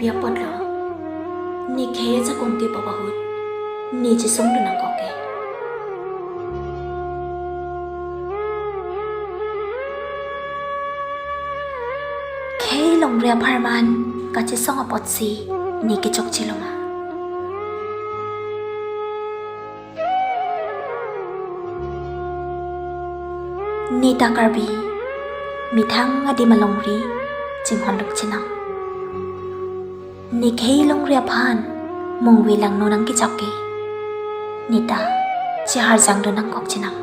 kopia potlo ni khe cha kongti babahut ni chi song dunang koke khe long ria pharman ka chi song apot si ni ki chok chiloma ni takarbi mithang adi malongri jinghon luk chinang ni khei long ria phan mongwi lang no nang ki chokki nita chi har jang do nang kok chinang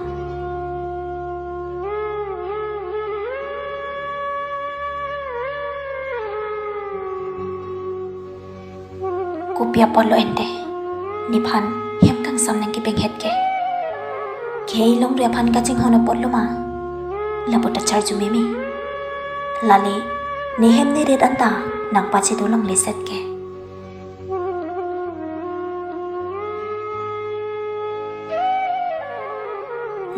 kopia polo ende ni phan hem kang sam nang ki beng het ke khei long ria phan ka jinghon polo ma lapota char ju memi lale ni hem ni red anta nang pachi do long liset ke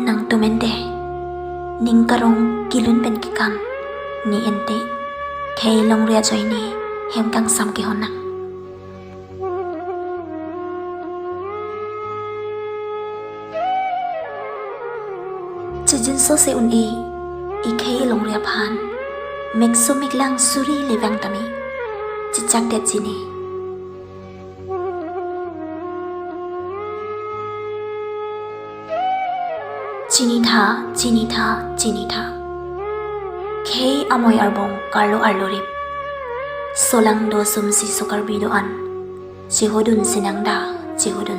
nang tumende ning karong kilun pen ki kan ni ente khei long ria joi ni hem kang sam ki hona chijin so se un e khei long ria phan mek so mek lang suri lewang tami chichak de chini chini tha khei amoy arbong karlo arlorip solang do sumsi sukar bido an chihodun sinangda chihodun